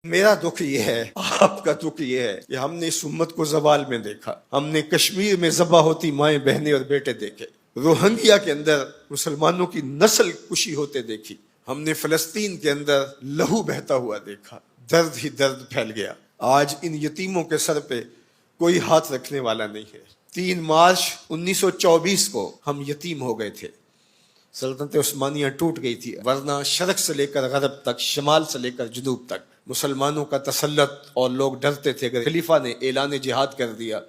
میرا دکھ یہ ہے، آپ کا دکھ یہ ہے کہ ہم نے اس امت کو زوال میں دیکھا، ہم نے کشمیر میں ذبح ہوتی مائیں بہنیں اور بیٹے دیکھے، روہنگیا کے اندر مسلمانوں کی نسل کشی ہوتے دیکھی، ہم نے فلسطین کے اندر لہو بہتا ہوا دیکھا، درد ہی درد پھیل گیا۔ آج ان یتیموں کے سر پہ کوئی ہاتھ رکھنے والا نہیں ہے۔ 3 مارچ 1924 کو ہم یتیم ہو گئے تھے، سلطنت عثمانیہ ٹوٹ گئی تھی، ورنہ شرق سے لے کر غرب تک، شمال سے لے کر جنوب تک مسلمانوں کا تسلط، اور لوگ ڈرتے تھے اگر خلیفہ نے اعلان جہاد کر دیا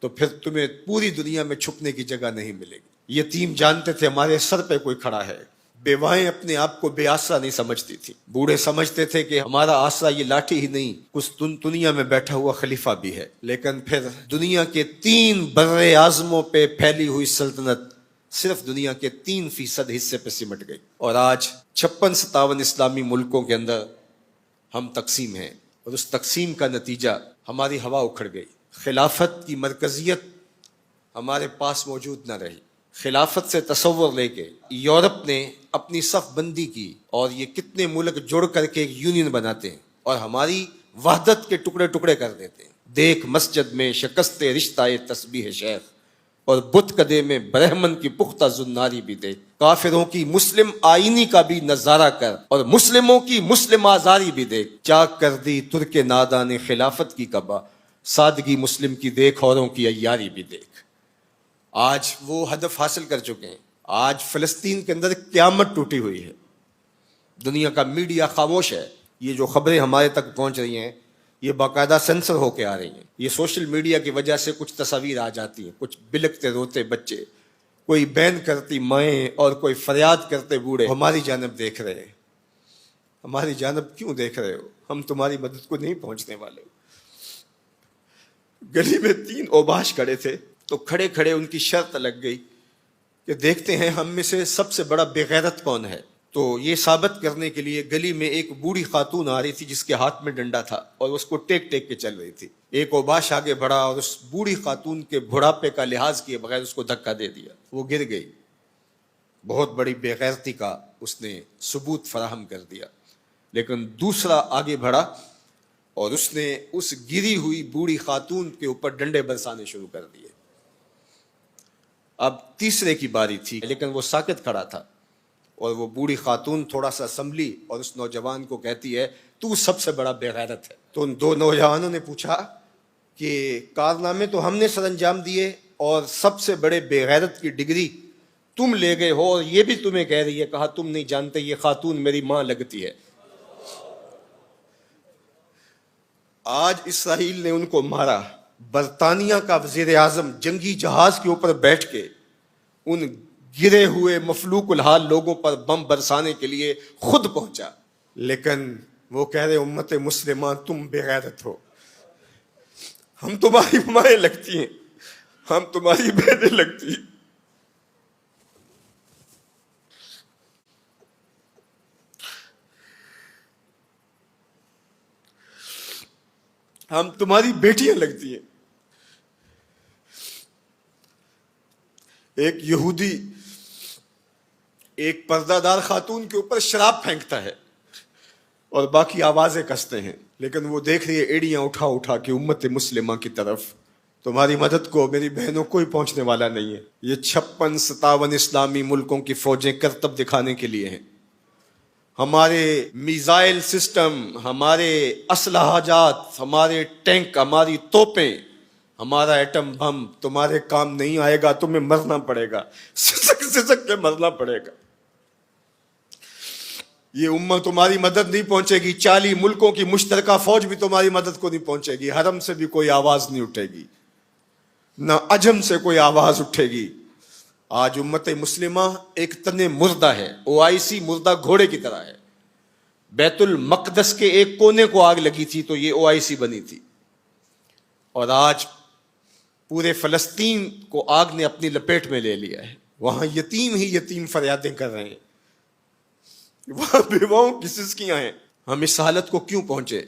تو پھر تمہیں پوری دنیا میں چھپنے کی جگہ نہیں ملے گی۔ یتیم جانتے تھے ہمارے سر پہ کوئی کھڑا ہے، بیوائیں اپنے آپ کو بے آسرا نہیں سمجھتی تھی، بوڑھے سمجھتے تھے کہ ہمارا آسرا یہ لاٹھی ہی نہیں، کچھ دنیا میں بیٹھا ہوا خلیفہ بھی ہے۔ لیکن پھر دنیا کے 3 بر اعظموں پہ پھیلی ہوئی سلطنت صرف دنیا کے 3% حصے پہ سمٹ گئی، اور آج 56-57 اسلامی ملکوں کے اندر ہم تقسیم ہیں، اور اس تقسیم کا نتیجہ ہماری ہوا اکھڑ گئی۔ خلافت کی مرکزیت ہمارے پاس موجود نہ رہی۔ خلافت سے تصور لے کے یورپ نے اپنی صف بندی کی، اور یہ کتنے ملک جڑ کر کے ایک یونین بناتے ہیں اور ہماری وحدت کے ٹکڑے ٹکڑے کر دیتے ہیں۔ دیکھ مسجد میں شکست رشتہ تسبیح شیخ، اور بت کدے میں برہمن کی پختہ زناری بھی دیکھ، کافروں کی مسلم آئینی کا بھی نظارہ کر، اور مسلموں کی مسلم آزاری بھی دیکھ، چاک کر دی ترک نادان خلافت کی کعبہ، سادگی مسلم کی دیکھ اوروں کی عیاری بھی دیکھ۔ آج وہ ہدف حاصل کر چکے ہیں۔ آج فلسطین کے اندر قیامت ٹوٹی ہوئی ہے، دنیا کا میڈیا خاموش ہے، یہ جو خبریں ہمارے تک پہنچ رہی ہیں یہ باقاعدہ سینسر ہو کے آ رہی ہیں۔ یہ سوشل میڈیا کی وجہ سے کچھ تصاویر آ جاتی ہیں، کچھ بلکتے روتے بچے، کوئی بین کرتی مائیں، اور کوئی فریاد کرتے بوڑھے ہماری جانب دیکھ رہے ہیں۔ ہماری جانب کیوں دیکھ رہے ہو؟ ہم تمہاری مدد کو نہیں پہنچنے والے۔ گلی میں 3 اوباش کھڑے تھے، تو کھڑے کھڑے ان کی شرط لگ گئی کہ دیکھتے ہیں ہم میں سے سب سے بڑا بے غیرت کون ہے۔ تو یہ ثابت کرنے کے لیے گلی میں ایک بوڑھی خاتون آ رہی تھی جس کے ہاتھ میں ڈنڈا تھا، اور اس کو ٹیک ٹیک کے چل رہی تھی۔ ایک اوباش آگے بڑھا اور اس بوڑھی خاتون کے بڑھاپے کا لحاظ کیے بغیر اس کو دھکا دے دیا، وہ گر گئی۔ بہت بڑی بے غیرتی کا اس نے ثبوت فراہم کر دیا۔ لیکن دوسرا آگے بڑھا اور اس نے اس گری ہوئی بوڑھی خاتون کے اوپر ڈنڈے برسانے شروع کر دیے۔ اب تیسرے کی باری تھی، لیکن وہ ساکت کھڑا تھا، اور وہ بوڑھی خاتون تھوڑا سا سنبھلی اور اس نوجوان کو کہتی ہے تو سب سے بڑا بے غیرت ہے۔ تو ان 2 نوجوانوں نے پوچھا کہ کارنامے تو ہم نے سر انجام دیے، اور سب سے بڑے بے غیرت کی ڈگری تم لے گئے ہو، اور یہ بھی تمہیں کہہ رہی ہے۔ کہا تم نہیں جانتے یہ خاتون میری ماں لگتی ہے۔ آج اسرائیل نے ان کو مارا، برطانیہ کا وزیر اعظم جنگی جہاز کے اوپر بیٹھ کے ان گرے ہوئے مفلوق الحال لوگوں پر بم برسانے کے لیے خود پہنچا، لیکن وہ کہہ رہے امت مسلمہ تم بے غیرت ہو، ہم تمہاری مائیں لگتی ہیں، ہم تمہاری بہنیں لگتی ہیں، ہم تمہاری بیٹیاں لگتی ہیں۔ ایک یہودی ایک پردہ دار خاتون کے اوپر شراب پھینکتا ہے اور باقی آوازیں کستے ہیں، لیکن وہ دیکھ رہی ہے ایڑیاں اٹھا اٹھا کے امت مسلمہ کی طرف۔ تمہاری مدد کو میری بہنوں کوئی پہنچنے والا نہیں ہے۔ یہ 56-57 اسلامی ملکوں کی فوجیں کرتب دکھانے کے لیے ہیں۔ ہمارے میزائل سسٹم، ہمارے اسلحہ جات، ہمارے ٹینک، ہماری توپیں، ہمارا ایٹم بم تمہارے کام نہیں آئے گا، تمہیں مرنا پڑے گا، سسک سسک کے مرنا پڑے گا۔ یہ امت تمہاری مدد نہیں پہنچے گی، 40 ملکوں کی مشترکہ فوج بھی تمہاری مدد کو نہیں پہنچے گی، حرم سے بھی کوئی آواز نہیں اٹھے گی، نہ عجم سے کوئی آواز اٹھے گی۔ آج امت مسلمہ ایک تن مردہ ہے، OIC مردہ گھوڑے کی طرح ہے۔ بیت المقدس کے ایک کونے کو آگ لگی تھی تو یہ OIC بنی تھی، اور آج پورے فلسطین کو آگ نے اپنی لپیٹ میں لے لیا ہے۔ وہاں یتیم ہی یتیم فریادیں کر رہے ہیں، وہاں بیواؤں کی سسکیاں ہیں۔ ہم اس حالت کو کیوں پہنچے؟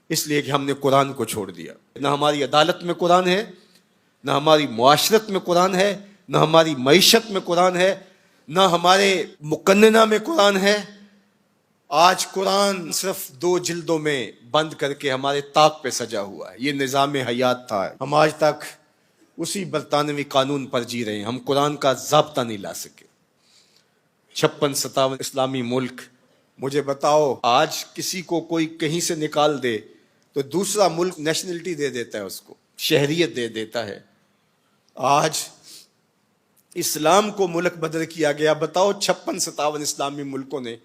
اس لیے کہ ہم نے قرآن کو چھوڑ دیا۔ نہ ہماری عدالت میں قرآن ہے، نہ ہماری معاشرت میں قرآن ہے، نہ ہماری معیشت میں قرآن ہے، نہ ہمارے مقننہ میں قرآن ہے، آج قرآن صرف 2 جلدوں میں بند کر کے ہمارے طاق پہ سجا ہوا ہے. یہ نظام حیات تھا. ہم آج تک اسی برطانوی قانون پر جی رہے ہیں. ہم قرآن کا ضابطہ نہیں لا سکے. 56-57 اسلامی ملک. مجھے بتاؤ آج کسی کو کوئی کہیں سے نکال دے تو دوسرا ملک نیشنلٹی دے دیتا ہے, اس کو شہریت دے دیتا ہے. آج اسلام کو ملک بدر کیا گیا. بتاؤ 56-57 اسلامی ملکوں نے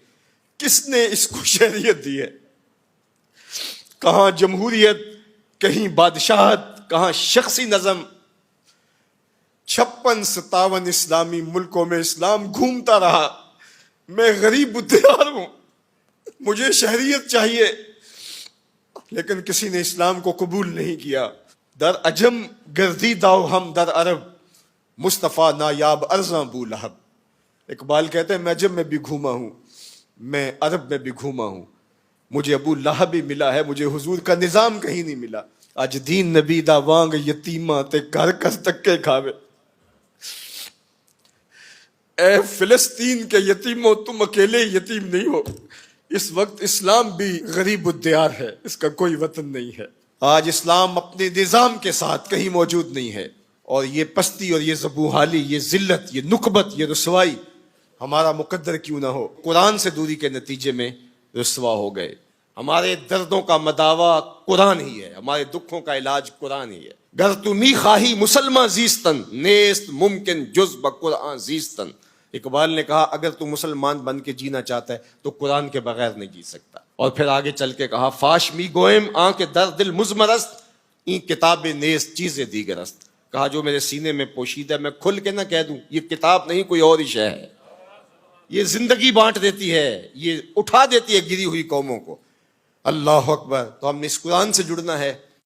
کس نے اس کو شہریت دی ہے؟ کہاں جمہوریت, کہیں بادشاہت, کہاں شخصی نظم. 56-57 اسلامی ملکوں میں اسلام گھومتا رہا. میں غریب الدیار ہوں, مجھے شہریت چاہیے, لیکن کسی نے اسلام کو قبول نہیں کیا. در عجم گردیدہ ہم در عرب, مصطفیٰ نایاب ارزاں بو لہب. اقبال کہتے ہیں میں عجم میں بھی گھوما ہوں, میں عرب میں بھی گھوما ہوں, مجھے ابو لہب بھی ملا ہے, مجھے حضور کا نظام کہیں نہیں ملا. آج دین نبی دا وانگ یتیماں تے گھر کر تکے کھاوے. اے فلسطین کے یتیموں تم اکیلے یتیم نہیں ہو. اس وقت اسلام بھی غریب الدیار ہے, اس کا کوئی وطن نہیں ہے. آج اسلام اپنے نظام کے ساتھ کہیں موجود نہیں ہے, اور یہ پستی اور یہ زبوحالی, یہ ذلت, یہ نکبت, یہ رسوائی ہمارا مقدر کیوں نہ ہو, قرآن سے دوری کے نتیجے میں رسوا ہو گئے. ہمارے دردوں کا مداوا قرآن ہی ہے, ہمارے دکھوں کا علاج قرآن ہی ہے. گر تمی خواہی مسلمان زیستن, نیست ممکن جز بقرآن زیستن. اقبال نے کہا اگر تو مسلمان بن کے جینا چاہتا ہے تو قرآن کے بغیر نہیں جی سکتا. اور پھر آگے چل کے کہا فاش می گوئم آن کے در دل مزمرست, این کتاب نیست چیزیں دیگرست. کہا جو میرے سینے میں پوشیدہ ہے میں کھل کے نہ کہہ دوں, یہ کتاب نہیں کوئی اور ہی شے ہے. یہ زندگی بانٹ دیتی ہے, یہ اٹھا دیتی ہے گری ہوئی قوموں کو. اللہ اکبر. تو ہم نے اس قرآن سے جڑنا ہے,